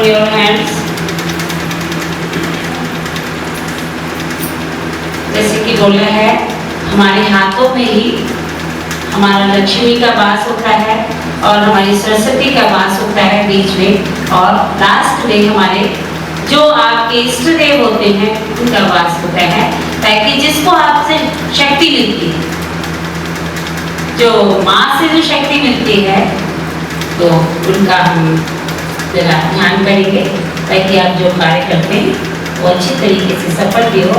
on your hands. जैसे कि बोला है, हमारे हाथों में ही हमारा लक्ष्मी का वास होता है और हमारी सरस्वती का वास होता है बीच में, और लास्ट में हमारे जो आपके इष्ट देव होते हैं उनका वास होता है, ताकि जिसको आपसे शक्ति मिलती है, जो माँ से जो शक्ति मिलती है, तो उनका हम जरा ध्यान करेंगे ताकि आप जो कार्य करते हैं वो अच्छी तरीके से सफल भी हो,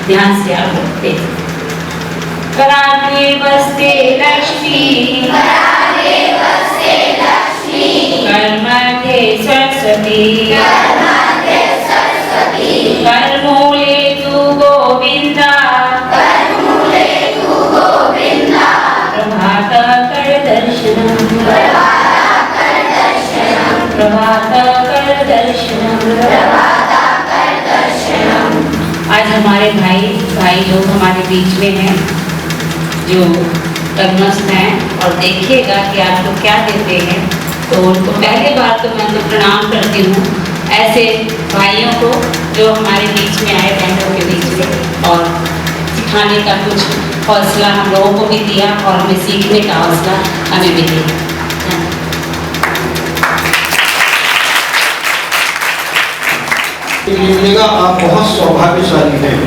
ध्यान से आप दें। कराते बसते लक्ष्मी, कराते बसते लक्ष्मी, कर मध्य सरस्वती, कर मध्य सरस्वती, कर मूले तू गोविंदा, कर मूले तू गोविंदा, प्रभात कर दर्शनम, प्रभात कर दर्शनम, प्रभात कर दर्शनम, प्रभात कर दर्शनम। आज हमारे भाई लोग हमारे बीच में हैं जो कर्मस्थ हैं, और देखिएगा कि आपको क्या देते हैं, तो उनको पहली बार तो मैं तो प्रणाम करती हूँ ऐसे भाइयों को जो हमारे बीच में आए, बहनों के बीच में, और सिखाने का कुछ हौसला हम लोगों को भी दिया और हमें सीखने का हौसला हमें भी दिया। मिलेगा, आप बहुत सौभाग्यशाली हैं।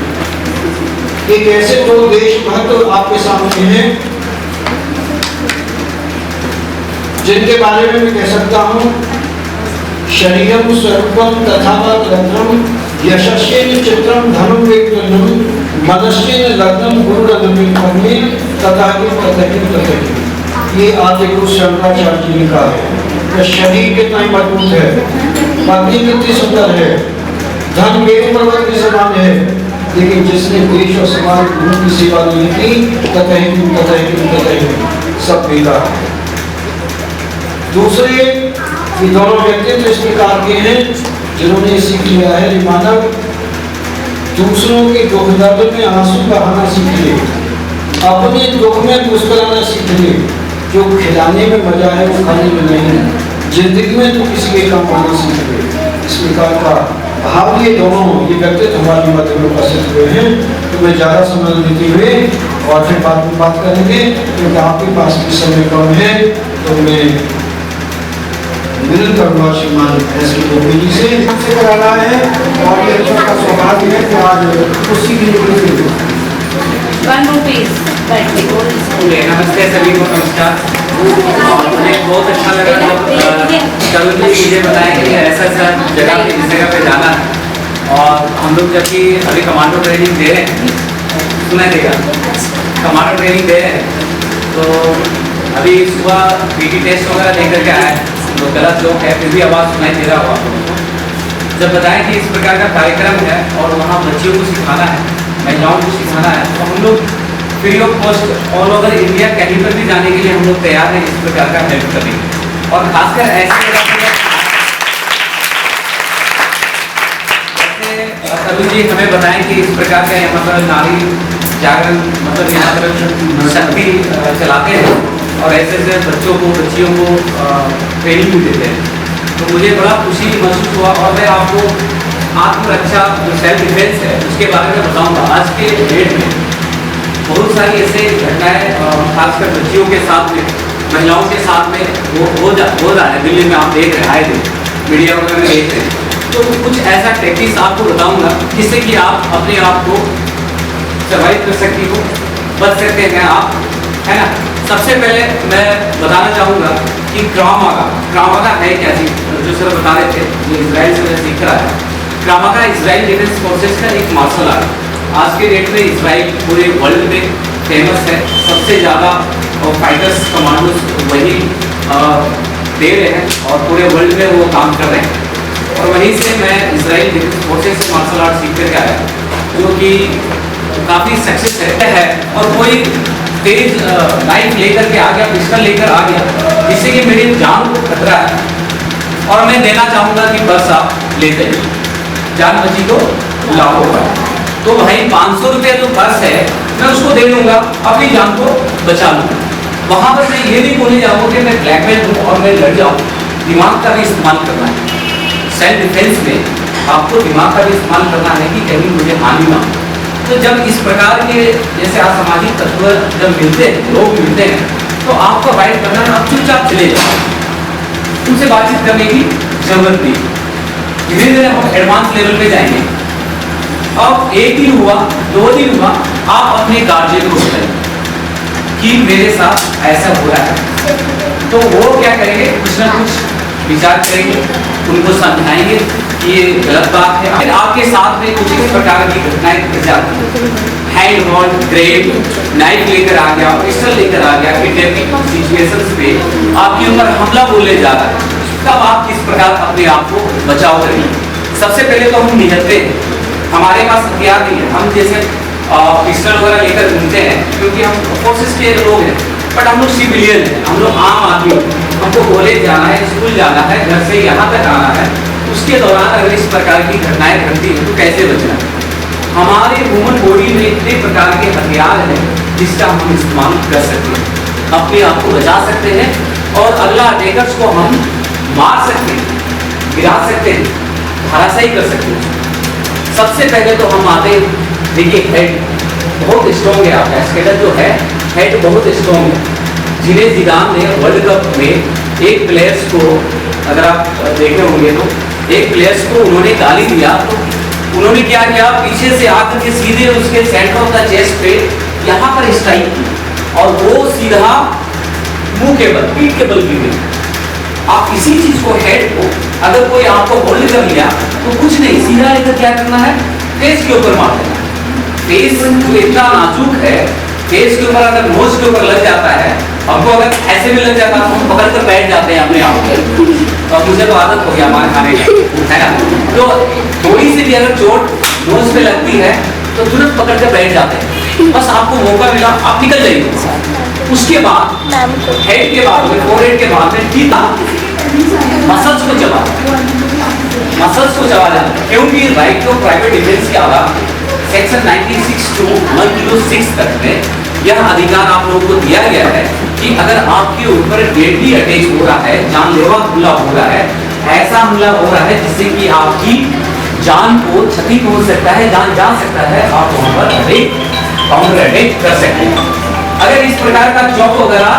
एक ऐसे दो देशभक्त आपके सामने हैं जिनके बारे में मैं कह सकता हूँ, शरीरम स्वरूपम तथावत रत्नम यशस्वेन चित्रम धनुम वेदनम मनस्वेन लग्नम गुरुरदमी तथा ये आदि गुरु शंकराचार्य जी ने कहा है। तो शरीर कितना ही मजबूत है, पत्नी कितनी सुंदर है, धन मेरु पर्वत के समान है, लेकिन जिसने देश और समाज गुरु की सेवा नहीं की, ततः सब बेकार है। दूसरे ये दोनों व्यक्तित्व इस प्रकार के हैं जिन्होंने सीख लिया है कि मानव दूसरों के दुख दर्द में आंसू बहाना सीख ले, अपने दुख में मुस्कुराना सीख ले। जो खिलाने में मजा है वो खाने में नहीं, जिंदगी में तो किसी के काम आना सीख ले। इस प्रकार का भाव ये दोनों ये व्यक्तित्व हमारे मध्य में उपस्थित हुए हैं। तो मैं ज़्यादा समय लेते हुए और फिर बाद में बात करेंगे, क्योंकि आपके पास भी समय कम है, तो मैं मिलन करूँगा श्रीमान एस के गोपी जी से कराना है, और ये ईश्वर का सौभाग्य है कि आज उसी के लिए नमस्ते सभी को, नमस्कार। और मुझे बहुत अच्छा लगा जब कल मुझे बताया कि ऐसा जगह पे, जिस जगह पे जाना है, और हम लोग जबकि अभी कमांडो ट्रेनिंग दे रहे हैं, सुनाई देगा, कमांडो ट्रेनिंग दे रहे हैं, तो अभी सुबह पीटी टेस्ट वगैरह लेकर के आए, तो गलत लोग है फिर भी आवाज़ सुनाई दे रहा हुआ। जब बताया कि इस प्रकार का कार्यक्रम है और वहाँ बच्चियों को सिखाना है, महिलाओं को सिखाना है, तो हम लोग free of cost all over India कहीं पर भी जाने के लिए हम लोग तैयार हैं इस प्रकार का हेल्प करने, और खासकर ऐसे तभी जी हमें बताएं कि इस प्रकार का यहाँ पर नारी जागरण मतलब यहाँ पर शक्ति चलाते हैं, और ऐसे ऐसे बच्चों को बच्चियों को ट्रेनिंग भी देते हैं। तो मुझे बड़ा खुशी महसूस हुआ, और मैं आपको आत्मरक्षा जो सेल्फ डिफेंस है उसके बारे में बताऊंगा। आज के डेट में बहुत सारी ऐसे घटनाएं खासकर बच्चियों के साथ में, महिलाओं के साथ में वो हो रहा है। दिल्ली में आप देख रहे हैं, आए दिन मीडिया वगैरह में देख रहे हैं। तो कुछ ऐसा टेक्निक्स आपको बताऊंगा जिससे कि आप अपने आप को सर्वाइव कर सकती हो, बच सकते हैं आप, है ना। सबसे पहले मैं बताना चाहूँगा कि क्राव मागा है क्या चीज़, जो सर बता रहे थे, जो इजराइल से मैं सीख रहा है। क्राव मागा इजराइल डिफेंस फोर्सेस का एक मार्शल आर्ट। आज के डेट में इजराइल पूरे वर्ल्ड में फेमस है, सबसे ज़्यादा फाइटर्स कमांडोज वही दे रहे हैं, और पूरे वर्ल्ड में वो काम कर रहे हैं। और वहीं से मैं इजराइल डिफेंस फोर्सेस से मार्शल आर्ट सीख करके आया, जो कि काफ़ी सक्सेस है। और कोई तेज नाइफ लेकर के आ गया, पिस्टल लेकर आ गया, जिससे कि मेरी जान को खतरा है, और मैं देना चाहूँगा कि बस आप ले जाइए, जान बची तो लाखों का। तो भाई 500 रुपये जो बस है मैं उसको दे दूँगा, अपनी जान को बचा लूँगा। वहाँ पर मैं ये नहीं बोले जाऊँगा कि मैं ब्लैकमेल हूँ और मैं लड़ जाऊँ। दिमाग का भी इस्तेमाल करना है। सेल्फ डिफेंस में आपको दिमाग का भी इस्तेमाल करना है कि कहीं मुझे हानि ना हो। तो जब इस प्रकार के जैसे असामाजिक तत्व जब मिलते हैं, लोग मिलते हैं, तो आपको राइट करना है, आप चुपचाप चले जाओ, उनसे बातचीत करने की जरूरत नहीं। धीरे धीरे हम एडवांस लेवल पे जाएंगे। अब एक दिन हुआ, 2 दिन हुआ, आप अपने गार्जियन को बताइए कि मेरे साथ ऐसा हो रहा है, तो वो क्या करेंगे, कुछ ना कुछ विचार करेंगे, उनको समझाएंगे कि ये गलत बात है। फिर आपके साथ में कुछ इस प्रकार की घटनाएं घट जाती है, हैंड हॉल्ड ग्रेव नाइफ लेकर आ गया, पिस्टल लेकर आ गया, किडनैपिंग सिचुएशंस पे आपके ऊपर हमला बोलने जा रहा है, तब आप किस प्रकार अपने आप को बचाव करेंगे। सबसे पहले तो हम निहत्ते हैं, हमारे पास हथियार नहीं है, हम जैसे पिस्टल वगैरह लेकर घूमते हैं क्योंकि हम फोर्सेस के लोग हैं, बट हम लोग सिविलियन हैं, हम लोग आम आदमी, हमको कॉलेज जाना है, स्कूल जाना है, घर से यहाँ तक आना है, उसके दौरान अगर इस प्रकार की घटनाएं घटती हैं तो कैसे बचना है। हमारे ह्यूमन बॉडी में इतने प्रकार के हथियार हैं जिसका हम इस्तेमाल कर सकते हैं, अपने आप को बचा सकते हैं और अगला अटैकर्स को हम मार सकते हैं, गिरा सकते हैं, धराशायी कर सकते हैं। सबसे पहले तो हम आते हैं, देखिए हेड बहुत स्ट्रॉन्ग है, आपका स्केलेटन जो है हेड बहुत स्ट्रॉन्ग है। जिनेस जिदान ने वर्ल्ड कप में एक प्लेयर्स को, अगर आप देखे होंगे तो एक प्लेयर्स को उन्होंने गाली दिया, तो उन्होंने क्या किया, पीछे से आकर के सीधे उसके सेंटर ऑफ द चेस्ट पे यहाँ पर स्ट्राइक की और वो सीधा मुंह के बल, पीठ के बल गिर गई। आप इसी चीज को, हेड को अगर कोई आपको होल्ड कर लिया तो कुछ नहीं, सीधा लेकर क्या करना है, फेस के ऊपर मार देना। फेस जो इतना नाजुक है, फेस के ऊपर अगर नोज के ऊपर लग जाता है, हमको अगर ऐसे में लग जाता है तो हम पकड़ कर बैठ जाते हैं अपने आप को, तो मुझे तो आदत हो गया हमारे खाने की, है ना। तो थोड़ी सी भी अगर चोट नोज पे लगती है तो तुरंत पकड़ कर बैठ जाते हैं, बस आपको मौका मिला आप निकल जाइए। उसके बाद हेड के बाद में, फोरहेड के बाद में ठीक मसल्स को चबा, मसल्स को चबा जाता है, क्योंकि राइट टू प्राइवेट डिफेंस के अलावा सेक्शन 96 टू 106 तक में यह अधिकार आप लोगों को दिया गया है कि अगर आपके ऊपर डेडली अटैक हो रहा है, जानलेवा हमला हो रहा है, ऐसा हमला हो रहा है जिससे कि आपकी जान को क्षति पहुंच सकता है, जान जा सकता है, आप वहां पर अटैक, काउंटर अटैक कर सकते हैं। अगर इस प्रकार का चौक वगैरह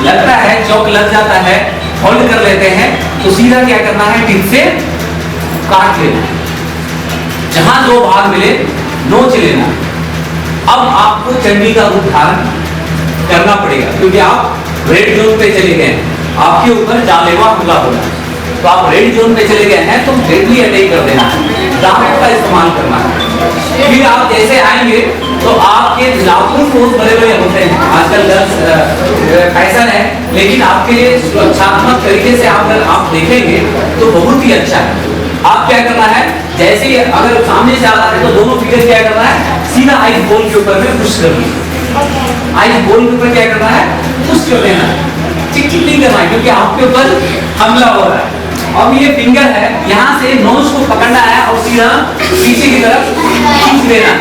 लगता है, चौक लग जाता है, होल्ड कर लेते हैं, तो सीधा क्या करना है, टिप से काट लेना, जहां दो भाग मिले नोच लेना। अब आपको चंडी का रूप धारण करना पड़ेगा क्योंकि आप रेड जोन पे चले गए, आपके ऊपर जानलेवा हमला हो रहा है, तो आप रेड जोन पे चले गए हैं तो डेडली अटैक कर देना है, दांत का इस्तेमाल करना है। फिर आप जैसे आएंगे तो आपके नाखून बहुत बड़े बड़े होते हैं, आजकल फैशन है, लेकिन आपके लिए सुरक्षात्मक तरीके से अगर आप देखेंगे तो बहुत ही अच्छा है। आप क्या करना है, जैसे ही अगर सामने से आ रहा है तो दोनों फिंगर क्या करना है, सीधा आइस बोल के ऊपर में पुश कर लीजिए, आइस बोल के ऊपर क्या करना है, पुश कर लेना है, चिक नहीं करना है क्योंकि आपके ऊपर हमला हो रहा है। अब ये फिंगर है, यहाँ से नोज को पकड़ना है और सीधा पीछे की तरफ खींच देना।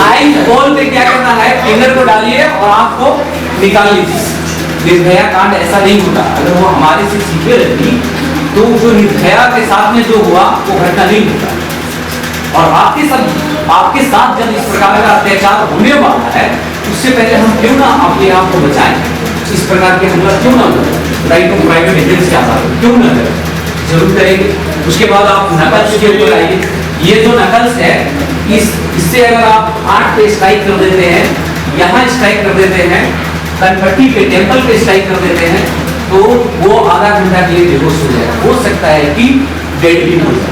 आइस बॉल पे क्या करना है, फिंगर को डालिए और आँख को निकाल लीजिए। निर्भया कांड ऐसा नहीं होता, अगर वो हमारे से सीखे रहती तो जो निर्भया के साथ में जो हुआ वो घटना नहीं होता। और आपके साथ जब इस प्रकार का अत्याचार होने वाला है, उससे पहले हम क्यों ना अपने आप को बचाएं, इस प्रकार के हमला क्यों ना करें, राइट टू प्राइवेट डिफेंस के आधार पर क्यों ना करें, जरूर करेंगे। उसके बाद आप नकल्स के ऊपर आइए, ये जो नकल्स है इससे अगर आप हार्ट पे स्ट्राइक कर देते हैं, यहाँ स्ट्राइक कर देते हैं, कनपट्टी पे, टेम्पल पे स्ट्राइक कर देते हैं, तो वो आधा घंटा के लिए बेहोश हो जाए, हो सकता है कि डेड भी हो जाए,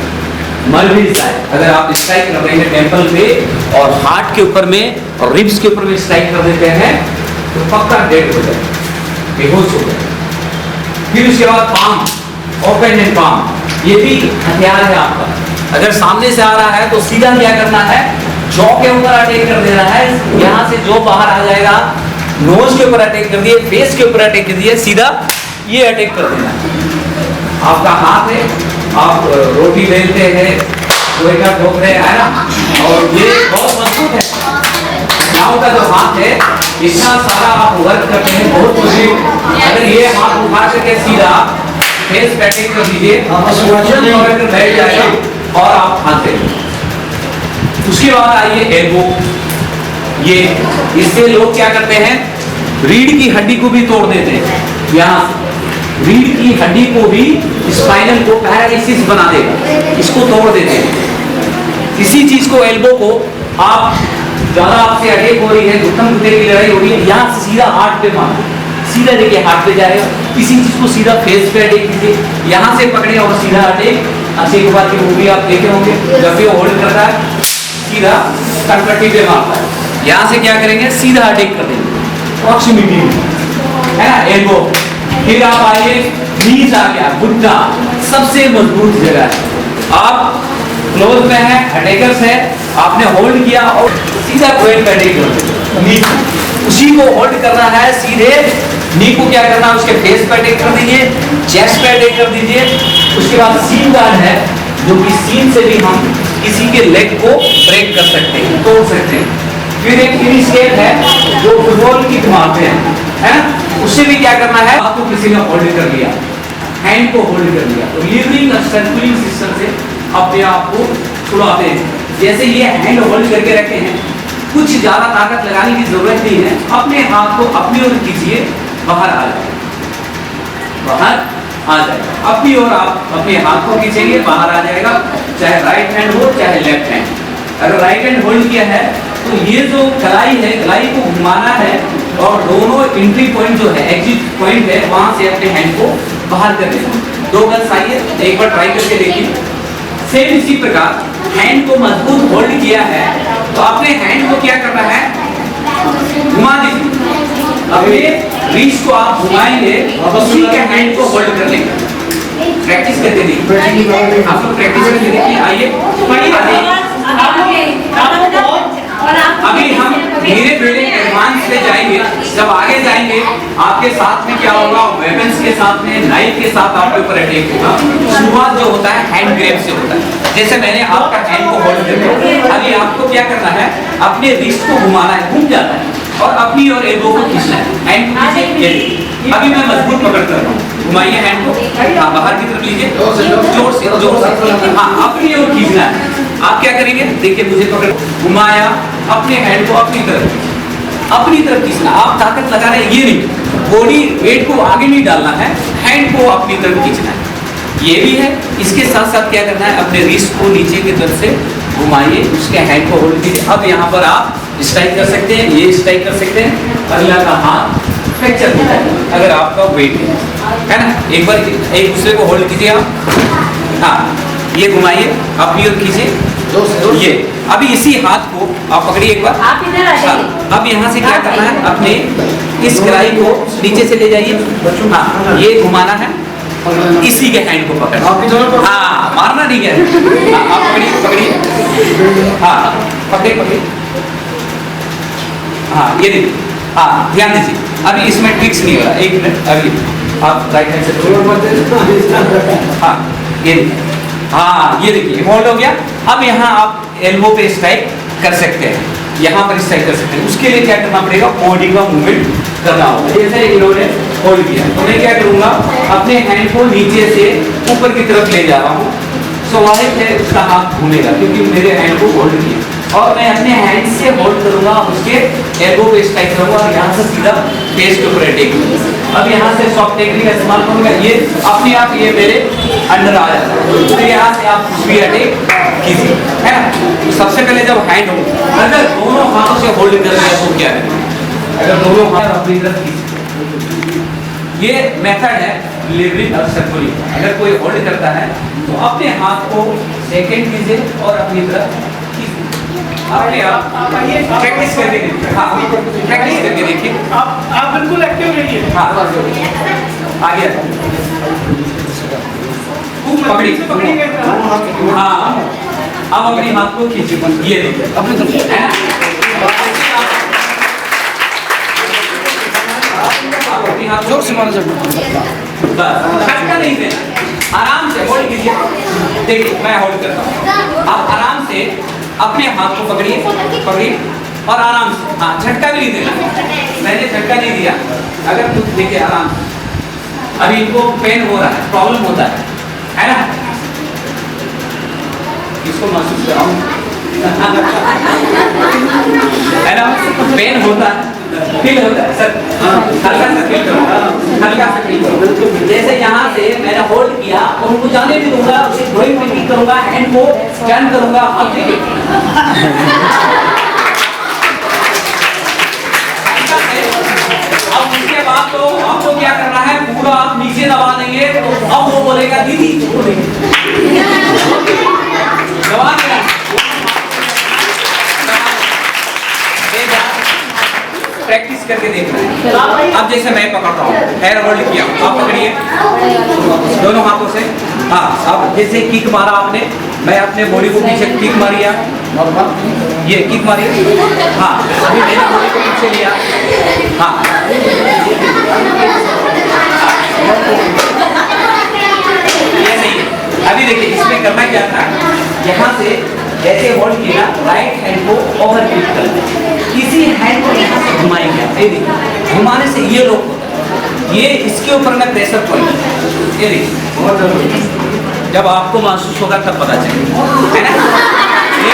मर भी जाए। अगर आप स्ट्राइक कर रहे हैं टेम्पल पे और हार्ट के ऊपर में और रिब्स के ऊपर में स्ट्राइक कर देते हैं तो पक्का डेड हो जाए, बेहोश हो जाए। फिर उसके बाद पाम, ओपन एंड पाम, ये भी हथियार है आपका। अगर सामने से आ रहा है तो सीधा क्या करना है, जॉ के ऊपर अटैक कर देना है, यहाँ से जॉ बाहर आ जाएगा, नोज के ऊपर अटैक कर दिए, फेस के ऊपर अटैक कर दिए, सीधा ये अटैक कर देना। आपका हाथ है, आप रोटी बेलते हैं, लोहे का ठोक रहे हैं, है ना, और ये बहुत मजबूत है। गाँव का जो हाथ है, इतना सारा आप वर्क करते हैं, बहुत मुश्किल। अगर ये हाथ उठा करके सीधा फेस पैटिंग कर दीजिए, बैठ जाएगा और आप खाते हैं। उसके बाद आइए एल्बो। ये इससे लोग क्या करते हैं, रीढ़ की हड्डी को भी तोड़ देते हैं। यहाँ रीढ़ की हड्डी को भी, स्पाइनल को पैरालिसिस बना देगा, इसको तोड़ देते हैं। इसी चीज को, एल्बो को आप ज्यादा आपसे अटैक हो रही है, घुटन घुटने की लड़ाई हो रही है, यहाँ से सीधा हार्ट पे मारो, सीधा देखिए हार्ट पे जाएगा। इसी चीज को सीधा फेस पे अटैक कीजिए, यहाँ से पकड़े और सीधा अटैक। अक्षय कुमार की मूवी आप देखे होंगे, जब भी होल्ड करता है सीधा कनपट्टी पे मारता है, यहाँ से क्या करेंगे, सीधा अटैक कर देंगे, प्रॉक्सिमिटी है ना, एल्बो। फिर आप आइए, नीज आ गया, घुटना सबसे मजबूत जगह है। आप क्लोज में है, अटैकर्स है, आपने होल्ड किया और सीधा पॉइंट पे अटैक कर नी, उसी को होल्ड करना है सीधे। नी को क्या करना है, उसके फेस पे अटैक कर दीजिए, चेस्ट पे अटैक कर दीजिए। उसके बाद सीन गार्ड है, जो कि सीन से भी हम किसी के लेग को ब्रेक कर सकते हैं, तोड़ सकते हैं। फिर एक फिनिश स्टेप है जो फुटबॉल की मारते हैं, है ना, उससे भी क्या करना है, आपको किसी ने होल्ड कर लिया, हैंड को होल्ड कर लिया, तो लीवरिंग और सर्कुलिंग सिस्टम से अपने आप को छुड़ाते हैं। जैसे ये हैंड होल्ड करके रखे हैं, कुछ ज्यादा ताकत लगाने की जरूरत नहीं है, अपने हाथ को अपनी ओर खींचिए, बाहर आ जाए, बाहर आ जाएगा। अपनी ओर आप अपने हाथ को खींचेंगे, बाहर आ जाएगा, चाहे राइट हैंड हो चाहे लेफ्ट हैंड। अगर राइट हैंड होल्ड किया है तो ये जो कलाई है, कलाई को घुमाना है और दोनों एंट्री पॉइंट जो है, एग्जिट पॉइंट है, वहां से अपने हैंड को बाहर कर देना। 2 गज आइए, एक बार ट्राई करके देखिए। सेम इसी प्रकार हैंड को मजबूत होल्ड किया है तो अपने हैंड को क्या करना है, घुमा दीजिए। अपने रिस्ट को आप घुमाएंगे, उसी के हैंड को होल्ड कर लेंगे। प्रैक्टिस करके देखिए, आप लोग प्रैक्टिस करके देखिए। आइए, अभी हम धीरे धीरे एडवांस पे जाएंगे। जब आगे जाएंगे आपके साथ में क्या होगा, वेपन्स के साथ में, नाइफ के साथ आपके ऊपर अटैक होगा। शुरुआत जो होता है हैंड ग्रैब से होता है, जैसे मैंने आपका हैंड को होल्ड करके, अभी आपको क्या करना है, अपने रिस्ट को घुमाना है, घूम जाता है, और अपनी और एल्बो को खींचना है, हैंड को खींचिए। अभी मैं मजबूत पकड़ कर रहा हूँ, घुमाइए हैंड को, हाँ बाहर की तरफ लीजिए, जोर से, हाँ अपनी ओर खींचना है। आप क्या करेंगे, देखिए मुझे पकड़, घुमाया, अपने हैंड को अपनी तरफ खींचना। आप ताकत लगा रहे हैं ये नहीं, बॉडी वेट को आगे नहीं डालना है, हैंड को अपनी तरफ खींचना है, ये भी है। इसके साथ साथ क्या करना है, अपने रिस्ट को नीचे की तरफ से घुमाइए, उसके हैंड को होल्ड कीजिए। अब यहाँ पर आप स्ट्राइक कर सकते हैं, ये स्ट्राइक कर सकते हैं, अगला का हाथ फ्रैक्चर हो जाएगा अगर आपका वेट है ना। एक बार एक दूसरे को होल्ड कीजिए आप, हाँ ये घुमाइए, अपनी ओर खींचिए, ये। अभी इसी हाथ को आप पकड़िए एक बार, आप इधर आ जाइए। अब यहाँ से क्या करना है, अपने इस कलाई को नीचे से ले जाइए, हाँ ये घुमाना है, इसी के हैंड को पकड़, हाँ मारना नहीं है, आप पकड़िए, हाँ पकड़िए, हाँ ये देखिए, हाँ ध्यान दीजिए। अभी इसमें ट्रिक्स नहीं हो रहा, 1 मिनट, अभी आप राइट हैंड से, हाँ ये देखिए, हाँ ये देखिए होल्ड हो गया। अब यहाँ आप एल्बो पे स्ट्राइक कर सकते हैं, यहाँ पर स्ट्राइक कर सकते हैं। उसके लिए क्या करना पड़ेगा, बॉडी का मूवमेंट करना होगा। जैसे इन्होंने होल्ड किया तो मैं क्या करूँगा, अपने हैंड को नीचे से ऊपर की तरफ ले जा रहा हूँ, स्वाभाविक है उसका हाथ घूमेगा क्योंकि मेरे हैंड को होल्ड किया, और मैं अपने हैंड से होल्ड करूंगा, उसके एल्बो पे स्ट्राइक करूंगा और यहाँ से सीधा फेस के ऊपर अटैक करूंगा। अब यहाँ से सॉफ्ट टेक्निक का इस्तेमाल करूंगा, ये अपने आप ये मेरे अंडर आ जाता है, तो यहाँ से आप कुछ भी अटैक कीजिए, है ना। तो सबसे पहले जब हैंड हो, अगर दोनों हाथों से होल्ड कर लिया तो क्या है, अगर दोनों हाथ अपनी तरफ खींचे, ये मेथड है लिवरिंग और सर्कुलिंग। अगर कोई होल्ड करता है तो अपने हाथ को सेकंड कीजिए और अपनी तरफ अपने आप प्रैक्टिस करके देखिए, हाँ प्रैक्टिस करके देखिए, आप बिल्कुल एक्टिव रहिए। हाँ आगे पकड़ी, हाँ अब अपने हाथ को खींचिए, ये देखिए अपनी तरफ, है ना, जोर से मारा जाए, बस झटका नहीं देना, आराम से होल्ड कीजिए। देखिए मैं होल्ड करता हूँ, आप आराम से अपने हाथ को पकड़िए और आराम से, हाँ झटका भी नहीं देना, मैंने झटका नहीं दिया, अगर कुछ देखिए आराम से अभी इनको पेन हो रहा है, प्रॉब्लम होता है ना? इसको महसूस कराऊं है ना? पेन होता है, फील होता है सर, हल्का सा फील करो, हल्का सा फील करो। जैसे यहाँ से मैंने होल्ड किया और उनको जाने भी दूंगा, उसे ड्राइंग टेक्निक करूंगा, हैंड को टर्न करूंगा, अब देखिए अब उसके बाद तो आपको क्या करना है, पूरा आप नीचे दबा देंगे तो अब वो बोलेगा दीदी दबा देना। प्रैक्टिस करके देखना है। अब जैसे मैं पकड़ता हूँ, हेयर होल्ड किया, आप पकड़िए दोनों हाथों से। हाँ, अब जैसे किक मारा आपने, मैं अपने बॉडी को पीछे किक मारिया, ये किक मारी। हाँ, अभी मैंने बॉडी को पीछे लिया। हाँ, ये नहीं है। अभी देखिए इसमें करना क्या था, यहाँ से जैसे होल्ड किया, राइट हैंड को ओवर क्लिक कर, इसी हैंड को यहाँ से घुमाएंगे। घुमाने से ये लोग होता है, ये इसके ऊपर में प्रेशर पॉइंट ये देखिए, जब आपको महसूस होगा तब पता चलेगा, है ना? ये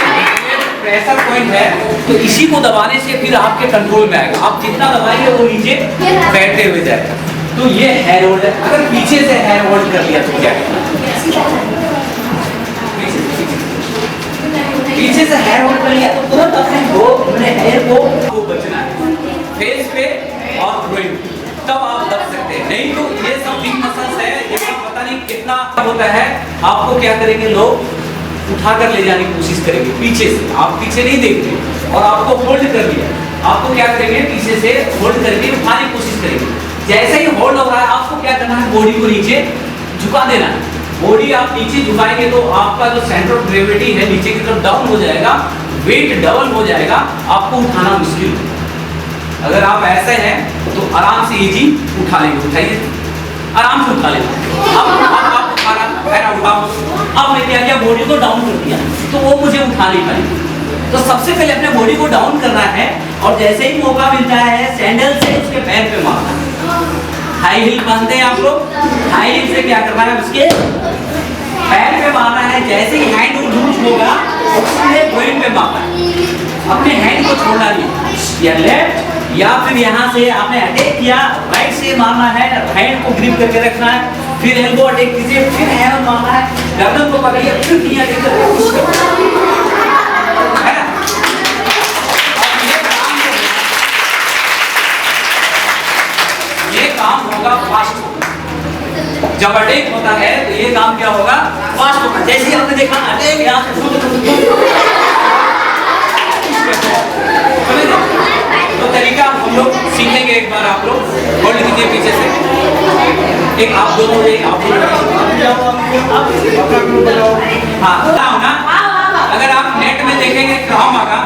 प्रेशर पॉइंट है, तो इसी को दबाने से फिर आपके कंट्रोल में आएगा। आप जितना दबाएंगे वो नीचे बैठते हुए जाएगा। तो ये हेयर होल्ड है। अगर पीछे से हेयर होल्ड कर लिया तो क्या करना? पीछे से हेयर होल्ड कर लिया तो तुरंत अपने हेयर को बचना है फेस पे और ग्रोइंग, तब आप दब सकते हैं। नहीं तो ये सब बिग मसल्स है, ये सब पता नहीं कितना होता है। आपको क्या करेंगे, लोग उठाकर ले जाने की कोशिश करेंगे पीछे से, आप पीछे नहीं देखते और आपको होल्ड कर लिया, आपको क्या करेंगे, पीछे से होल्ड करके उठाने की कोशिश करेंगे। जैसे ही होल्ड हो रहा है, आपको क्या करना है, बॉडी को नीचे झुका देना है। बॉडी आप नीचे झुकाएंगे तो आपका जो सेंटर ऑफ ग्रेविटी है नीचे की तरफ डाउन हो जाएगा, वेट डबल हो जाएगा, आपको उठाना मुश्किल होगा। अगर आप ऐसे हैं तो आराम से इजी उठा लेंगे, उठाइए आराम से उठा लेंगे। अब आप उठाओ, अब मैं क्या किया, बॉडी को डाउन कर दिया तो वो मुझे उठा नहीं पाएंगे। तो सबसे पहले अपने बॉडी को डाउन करना है और जैसे ही मौका मिलता है सैंडल से उसके पैर पे मारना है। हाई हील पहनते हैं आप लोग, हाई हील से क्या करना है, उसके पैर पे मारना है। जैसे ही हैंड लूज होगा उसके ग्रोइन पे मारना है, अपने हैंड को छोड़ना नहीं, या लेफ्ट या फिर यहाँ से आपने अटैक किया, राइट से मारना है, हैंड को ग्रिप करके रखना है, फिर एल्बो अटैक कीजिए, फिर हैंड मारना है, गर्दन को पकड़िए, फिर नी अटैक करके पुश करो, है ना? ये काम होगा फास्ट। जब अटैक होता है तो ये काम क्या होगा, फास्ट होगा। जैसे आपने देखा अटैक यहाँ से तो तरीका हम लोग सीखेंगे। एक बार आप लोग होल्ड कीजिए पीछे से, एक आप दोनों, एक आप दोनों। हाँ ना, अगर आप नेट में देखेंगे क्रॉम आगा,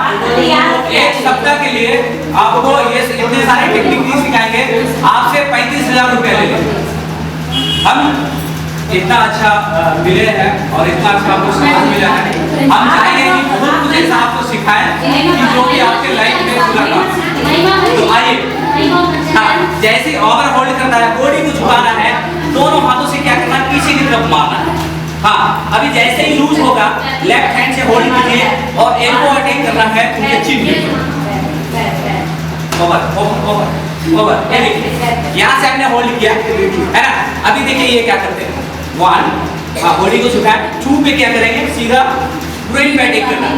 एक सप्ताह के लिए आपको ये इतने सारे टेक्निक सिखाएंगे, आपसे 35,000 रुपये ले लेंगे हम। इतना अच्छा मिले हैं और इतना अच्छा आपको समझ मिला है, हम चाहेंगे कि बहुत कुछ ऐसा आपको सिखाएं कि जो कि आपके लाइफ में पूरा काम। तो आइए, हाँ, जैसे ओवर होल्ड करना है, बॉडी को झुकाना है, दोनों हाथों से क्या करना है, पीछे की तरफ मारना है। हाँ, अभी जैसे ही लूज होगा लेफ्ट हैंड से होल्ड कीजिए और एल्बो अटैक करना है उनके चिन पे। ओवर ओवर ओवर ओवर, ये देखिए यहाँ से हमने होल्ड किया, है ना? अभी देखिए ये क्या करते हैं, 1, हाँ, बॉडी को झुकाए, 2 पे क्या करेंगे, सीधा ग्रोइन पे अटैक करना है।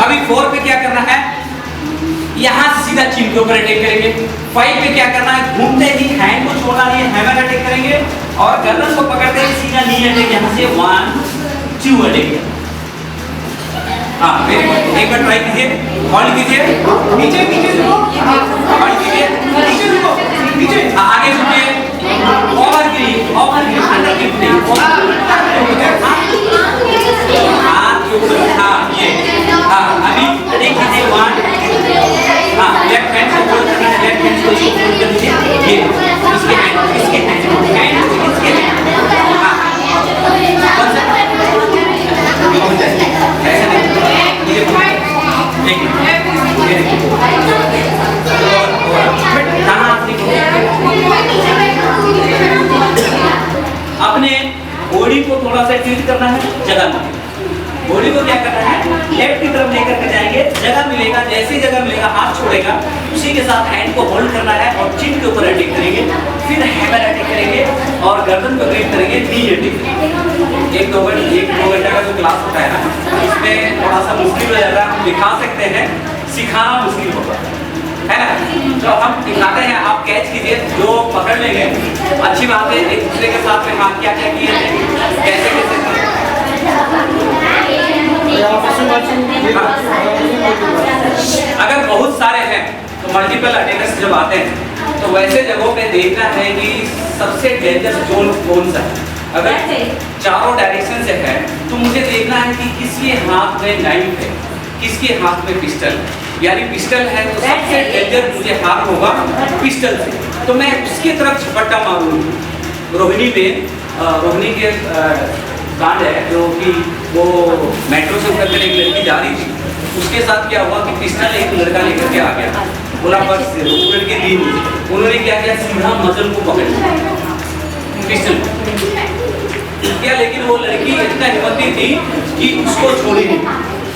अभी 4 पे क्या करना है, यहाँ से सीधा चिन के ऊपर अटैक करेंगे। 5 पे क्या करना है, घूमते ही हैंड को छोड़ना नहीं है, हैमर अटैक करेंगे और गर्दन को पकड़ते ही सीधा नी अटैक, यहाँ से 1 2 अटैक। हाँ, एक बार ट्राई कीजिए, होल्ड कीजिए, नीचे नीचे होल्ड कीजिए, नीचे आगे झुकिए, ओवर गिरी, अंडर गिरी, हाथ के ऊपर, हाँ ये, हाँ अभी अटैक कीजिए, 1, हाँ लेफ्ट हैंड से होल्ड करना है, लेफ्ट हैंड को इसको होल्ड कर लीजिए, ये इसके हैंड, हाँ ऐसा नहीं, ये कहाँ थोड़ा सा टिल्ट करना है, जगह मिलेगा। बॉडी को क्या करना है, लेफ्ट की तरफ लेकर के जाएंगे, जगह मिलेगा, जैसे ही जगह मिलेगा हाथ छोड़ेगा, उसी के साथ हैंड को होल्ड करना है और चिन के ऊपर अटैक करेंगे, फिर हैमर अटैक करेंगे और गर्दन को ग्रिप करेंगे, नी अटैक करेंगे। एक दो घंटा का जो क्लास होता है ना, इसमें थोड़ा सा मुश्किल हो जाता है, हम दिखा सकते हैं, सिखाना मुश्किल होगा है ना। तो हम दिखाते हैं, आप कैच कीजिए, जो पकड़ लेंगे अच्छी बात है। एक दूसरे के साथ में हाथ क्या क्या किए थे, कैसे कैसे अगर बहुत सारे हैं तो मल्टीपल अटैकर्स जब आते हैं तो वैसे जगहों पे देखना है कि सबसे डेंजर जोन कौन सा है। अगर चारों डायरेक्शन से है तो मुझे देखना है कि किसके हाथ में नाइफ है, किसके हाथ में पिस्टल, यानी पिस्टल है तो सबसे डेंजर मुझे हार होगा पिस्टल से, तो मैं उसकी तरफ झपट्टा मारूंगी। रोहिणी रोहिणी के कांड है जो कि वो मेट्रो से उतर कर एक लड़की जा रही थी, उसके साथ क्या हुआ कि पिस्टल एक लड़का लेकर के आ गया, बोला बस लड़के दी, उन्होंने क्या किया, सीधा मसल को पकड़ लिया पिस्टल क्या, लेकिन वो लड़की इतना हिम्मती थी कि उसको छोड़ी नहीं,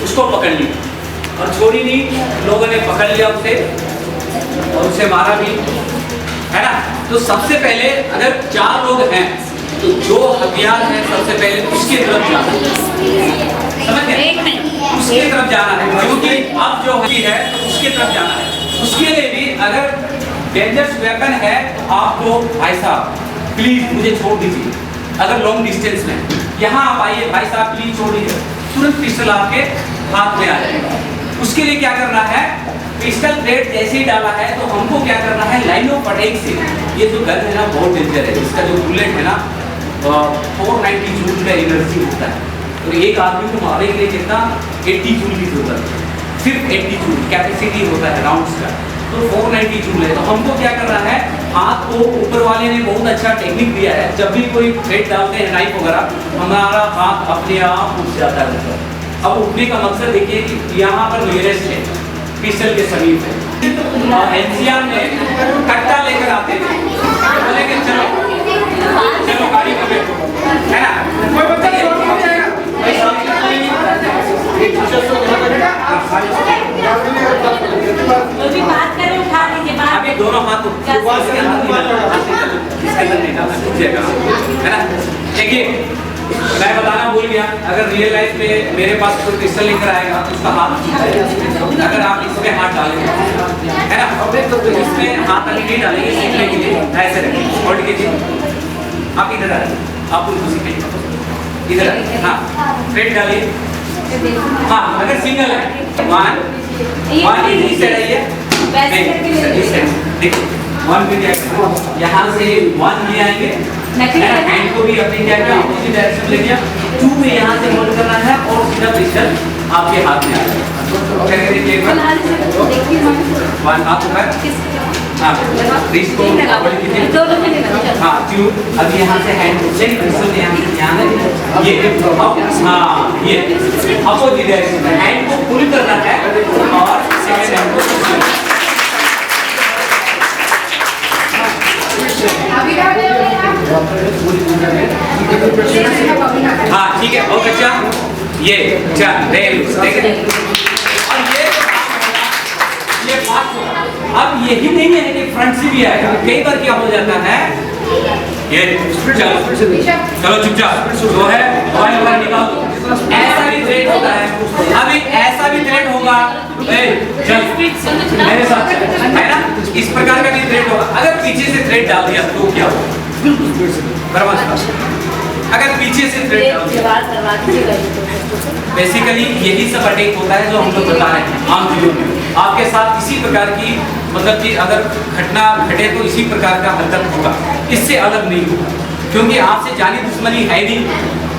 उसको पकड़ ली और छोड़ी नहीं, लोगों ने पकड़ लिया उसे और उसे मारा भी, है ना। तो सबसे पहले अगर 4 लोग हैं तो जो हथियार है सबसे पहले उसकी तरफ जाना है, समझ गए, उसकी तरफ जाना है, क्योंकि अब जो है तो उसकी तरफ जाना है। उसके लिए भी अगर डेंजरस वेपन है तो आपको भाई साहब प्लीज मुझे छोड़ दीजिए, अगर लॉन्ग डिस्टेंस में यहाँ आप आइए भाई साहब प्लीज छोड़ दीजिए, तुरंत पिस्टल आपके हाथ में आ जाएगा। उसके लिए क्या करना है, पिस्टल प्लेट जैसे ही डाला है तो हमको क्या करना है, लाइन ऑफ अटैक से, ये जो गन है ना बहुत डेंजर है, इसका जो बुलेट है ना 490 जूल का एनर्जी होता है, तो एक आदमी को मारने के लिए कितना 80 जूल की जरूरत है, सिर्फ 80 जूल कैपेसिटी होता है राउंड्स का, तो 490 जूल है। तो हमको क्या करना है, हाथ को ऊपर वाले ने बहुत अच्छा टेक्निक दिया है, जब भी कोई थ्रेड डालते हैं नाइफ वगैरह, हमारा हाथ अपने आप उठ जाता है ऊपर। अब उठने का मकसद देखिए कि यहाँ पर नियरेस्ट है, पिस्टल के समीप है, एनसीआर में कट्टा लेकर आते थे, बोले कि चलो चलो गाड़ी में बैठो, है ना, कोई बच्चा अभी दोनों हाथ है ना। देखिए मैं बताना भूल गया, अगर रियल लाइफ में मेरे पास कोई पिस्टल लेकर आएगा तो उसका हाथ, अगर आप इसमें हाथ डालेंगे है ना, तो इसमें हाथ अभी नहीं डालेंगे, सीखने के लिए ऐसे रखेंगे, होल्ड कीजिए, आप इधर आइए, आप उनको सीखेंगे इधर आइए, हाँ थ्रेड डालिए, हाँ अगर सिंगल है 1 इस साइड आइए, देखिए 1 पे क्या करना, यहाँ से 1 ले आएंगे, हैंड को भी अपने क्या किया अपोजिट डायरेक्शन ले गया, 2 पे यहाँ से होल्ड करना है और सीधा पिस्टल आपके हाथ में आ जाएगा। करके देखिए एक बार, 1 हाथ ऊपर, हाँ रिस्ट को होल्ड कीजिए, हाँ 2, अब यहाँ से हैंड चेक पिस्टल यहाँ है ये, हाँ ये अपोजिट डायरेक्शन में हैंड को पुल करना है और सेकंड हैंड को हाँ ठीक है बहुत अच्छा, ये अब यही नहीं है कि फ्रंट से भी आएगा, कई बार क्या हो जाता है, ये चलो चुपचाप जो है मोबाइल निकाल दो, ऐसा भी थ्रेड होता है, अभी ऐसा भी थ्रेड होगा, मेरे साथ है ना, इस प्रकार का भी थ्रेड होगा। अगर पीछे से थ्रेड डाल दिया तो क्या होगा, अगर पीछे से थ्रेड डाल दिया, बेसिकली यही सब अटैक होता है जो हम लोग बता रहे हैं आम चीजों में। आपके साथ इसी प्रकार की मतलब कि अगर घटना घटे तो इसी प्रकार का हरकत होगा, इससे अलग नहीं होगा, क्योंकि आपसे जानी दुश्मनी है नहीं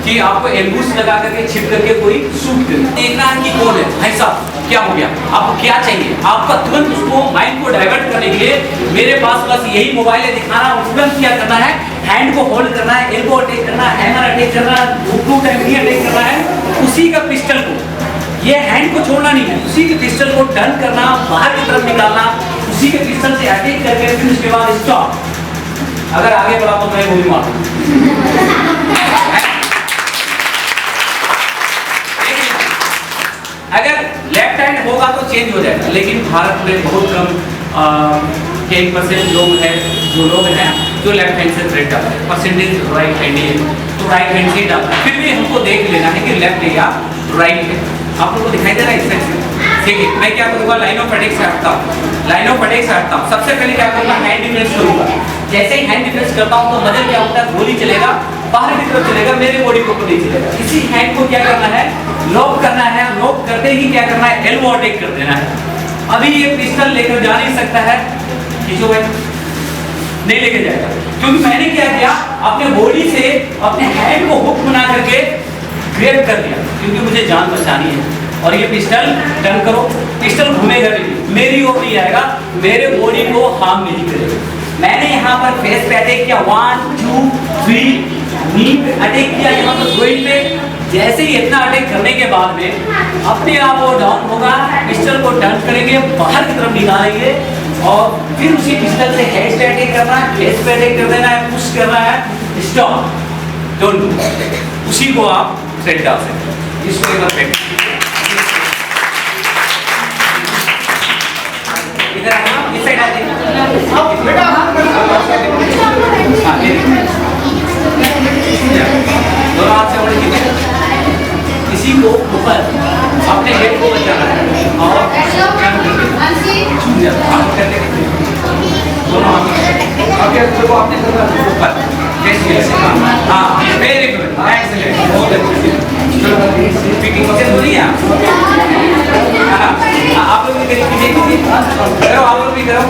कि आपको एम्बुश लगा करके छिप करके कोई शूट करे। देखना है कि कौन है भाई साहब, क्या हो गया, आपको क्या चाहिए, आपका तुरंत उसको माइंड को डाइवर्ट करने के लिए मेरे पास बस यही मोबाइल है दिखाना, तुरंत क्या करना है, हैंड को होल्ड करना है, एल्बो अटैक करना है, हैमर अटैक करना है, टू टाइम भी अटैक करना है, उसी का पिस्टल को, ये हैंड को छोड़ना नहीं है, उसी के पिस्टल को टर्न करना, बाहर की तरफ निकालना, उसी के पिस्टल से अटैक करके फिर उसके बाद स्टॉप। अगर आगे बढ़ा तो मैं गोली मारूं, चेंज हो जाएगा। लेकिन भारत में बहुत कम कई % लोग हैं जो लेफ्ट हैंड से थ्रेड डालते हैं, परसेंटेज राइट हैंड ही है, तो राइट हैंड से ही डालता है। फिर भी हमको देख लेना है कि लेफ्ट है या राइट है। आप लोगों को दिखाई दे रहा है इस साइड से? देखिए मैं क्या करूँगा, लाइन ऑफ अटैक से हटता हूँ, लाइन ऑफ अटैक से हटता हूँ। सबसे पहले क्या करूँगा, हैंड डिफेंस करूँगा। जैसे ही हैंड डिफेंस करता हूँ तो मदर क्या होता है, गोली चलेगा बाहर की तरफ चलेगा, मेरे बॉडी को नहीं चलेगा। इसी हैंड को क्या करना है, लॉक करना है। लॉक करते ही क्या करना है, एल्बो अटैक कर देना है। अभी ये पिस्टल लेकर जा नहीं सकता है, खींचो भाई, नहीं लेके जाएगा, क्योंकि मैंने क्या किया, अपने बॉडी से अपने हैंड को हुक बना करके ग्रैब कर लिया, क्योंकि मुझे जान बचानी है। और ये पिस्टल टर्न करो, पिस्टल घूमेगा भी, मेरी ओर नहीं आएगा, मेरे बॉडी को हार्म नहीं करेगा। मैंने यहाँ पर फेस पे अटैक किया, 1 2 3, नी पे अटैक किया, यहाँ पर जोइंट पे। जैसे ही इतना अटैक करने के बाद में अपने आप वो डाउन होगा, पिस्टल को टर्न करेंगे, बाहर की तरफ निकालेंगे और फिर उसी पिस्टल से हेड पे अटैक करना है, फेस पे अटैक कर देना है, पुश करना है, स्टॉप, डोंट डू। उसी को आप थ्रेड डाल सकते हैं। इसको एक बार थ्रेड इधर आना, इस साइड आ जाइए। दोनों हाथ से बड़े कीजिए, इसी को ऊपर अपने हेड को बचाना है और दोनों हाथ को आपने ऊपर कैसे, हाँ वेरी गुड, एक्सीलेंट, बहुत अच्छे। स्पीकिंग ओके तो नहीं है आप लोग भी कीजिए, करो आप लोग भी करो।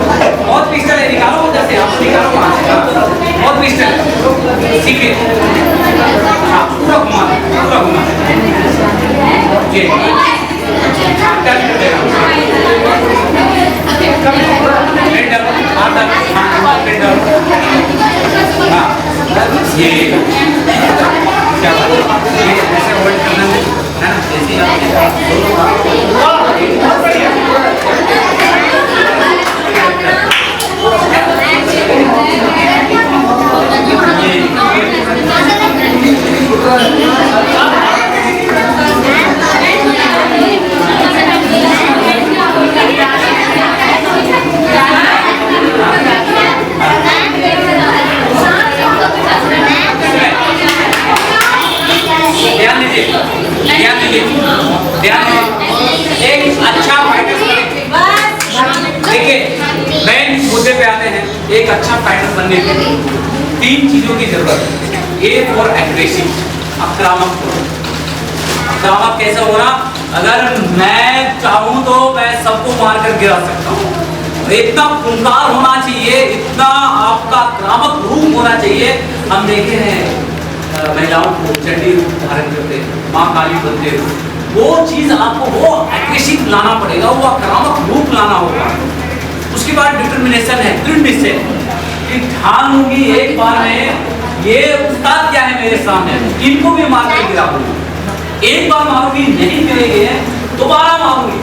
बहुत पिस्टल है, निकालो उधर से, आप निकालो वहाँ से, बहुत पिस्टल है, सीखिए। हाँ पूरा घुमा, पूरा घुमा जी, टच कर देना, प्लेट डालो, हाथ डालो, हाँ प्लेट डालो, हाँ ये क्या बात है, ये ऐसे होल्ड करना है ना, जैसे आप एक अच्छा फाइटर, देखिए मेन मुद्दे पे आते हैं। एक अच्छा फाइटर बनने के लिए 3 चीजों की जरूरत है। ए फॉर एग्रेसिव, आक्रामक होना। आक्रामक कैसे होना, अगर मैं चाहूँ तो मैं सबको मार कर गिरा सकता हूँ। इतना खूंखार होना चाहिए, इतना आपका आक्रामक रूप होना चाहिए। हम देखे हैं महिलाओं को चंडी रूप धारण करते, माँ काली बनते, वो चीज आपको वो एग्रेसिव लाना पड़ेगा, वो आक्रामक रूप लाना होगा। उसके बाद डिटर्मिनेशन है, दृढ़ निश्चय कि ठान लूंगी एक बार में, ये उस्ताद क्या है मेरे सामने, इनको भी मार कर गिरा दूंगी। एक बार मारूंगी नहीं गिरेंगे, दोबारा मारूंगी।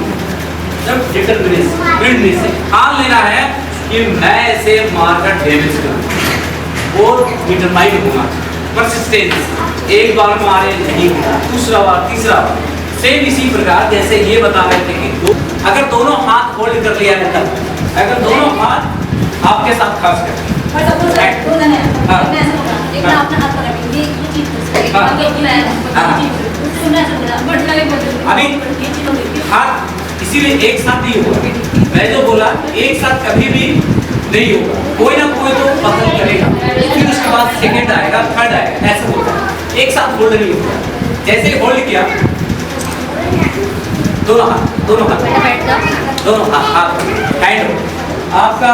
जब डिटर्मिनेशन, दृढ़ निश्चय, ठान लेना है कि मैं इसे मारकर डैमेज करूंगा, वो डिटरमाइंड होना, परसिस्टेंस। एक बार मारे नहीं गिरा, दूसरा बार, तीसरा बार। सेम इसी प्रकार जैसे ये बता रहे थे कि अगर दोनों हाथ होल्ड कर लिया है, अगर दोनों हाथ आपके साथ खास कर अभी हाथ इसीलिए एक साथ नहीं होगा। मैं जो बोला एक साथ कभी भी नहीं होगा, कोई ना कोई तो पसंद करेगा, फिर उसके बाद सेकंड आएगा, थर्ड आएगा, ऐसे होगा। एक साथ होल्ड नहीं होगा। जैसे होल्ड किया, दोनों हाथ हैंड, आपका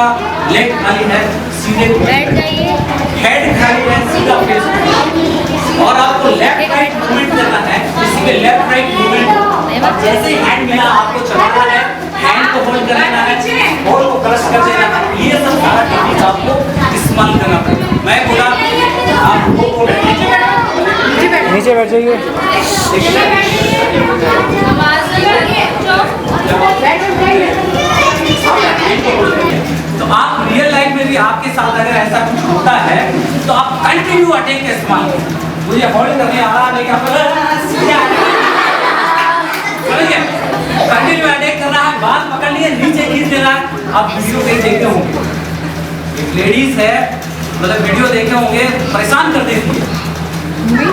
लेग खाली है, सीधे बैठ जाइए, हेड खाली है, सीधा फेस, और आपको लेफ्ट राइट मूवमेंट करना है। इसी में लेफ्ट राइट मूवमेंट, और जैसे हैंड मिला आपको चलाना है, हैंड को होल्ड कर लेना है, होल्ड को क्रश कर देना है। ये सब सारा टेक्निक आपको इस्तेमाल करना पड़ेगा। मैं बोला आप वो नीचे बैठ जाइए। तो आप रियल लाइफ में भी आपके साथ अगर ऐसा कुछ होता है तो आप कंटिन्यू अटैक का इस्तेमाल करें। मुझे होल्ड करने आ रहा है, कंटिन्यू अटैक करना है, बात पकड़ लिए, नीचे खींच देना। आप वीडियो कहीं देखे होंगे, एक लेडीज है, मतलब वीडियो देखे होंगे, परेशान कर देती है,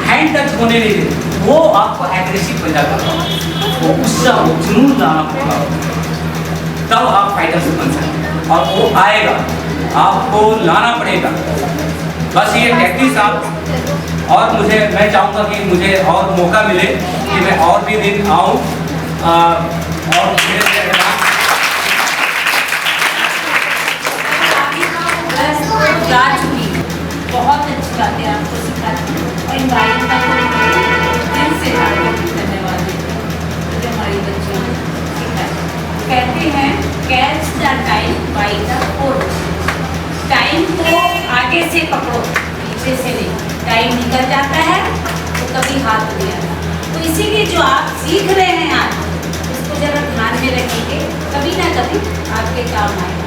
हैंड टच होने नहीं देती, वो आपको एग्रेसिव बन जाता है, वो गुस्सा, वो जुनून लाना पड़ेगा, तब आप फाइटर से बन सकते हैं, और वो आएगा, आपको लाना पड़ेगा। बस ये टैक्टिक्स आप, और मैं चाहूँगा कि मुझे और मौका मिले कि मैं और भी दिन आऊँ और गा चुकी, बहुत अच्छी बातें आपको सिखाती और इन भाइयों का दिल से धन्यवाद देते हैं जो हमारी बच्चियों ने सिखाया। कहते हैं catch the time by the coat, time को आगे से पकड़ो, पीछे से नहीं। टाइम निकल जाता है तो कभी हाथ नहीं आता। तो इसीलिए जो आप सीख रहे हैं आज, उसको जरा ध्यान में रखेंगे, कभी ना कभी आपके काम आएगा।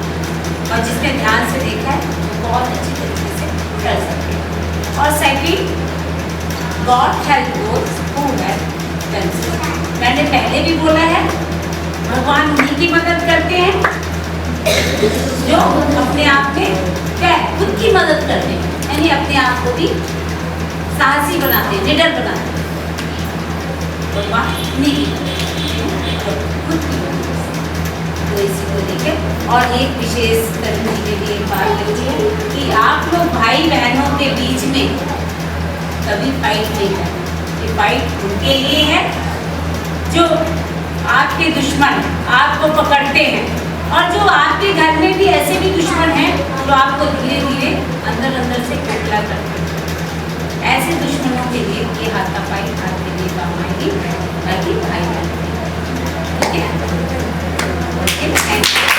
और जिसने ध्यान से देखा है बहुत अच्छी तरीके से कर सकते हैं। और second, God help those who have done so. मैंने पहले भी बोला है, भगवान उन्हीं की मदद करते हैं जो अपने आप में क्या है, खुद की मदद करते हैं, यानी अपने आप को भी साहसी बनाते हैं, निडर बनाते हैं। भगवान उन्हीं की खुद की मदद। तो इसी को लेकर और एक विशेष करने के लिए एक बात है कि आप लोग भाई बहनों के बीच में कभी फाइट नहीं करते। ये फाइट उनके लिए है जो आपके दुश्मन आपको पकड़ते हैं, और जो आपके घर में भी ऐसे भी दुश्मन हैं जो आपको धीरे धीरे अंदर अंदर से खोखला करते हैं। ऐसे दुश्मनों के लिए ये हाथापाई आपके लिए काम आएगी, ताकि भाई बहन, ठीक है? Thank you.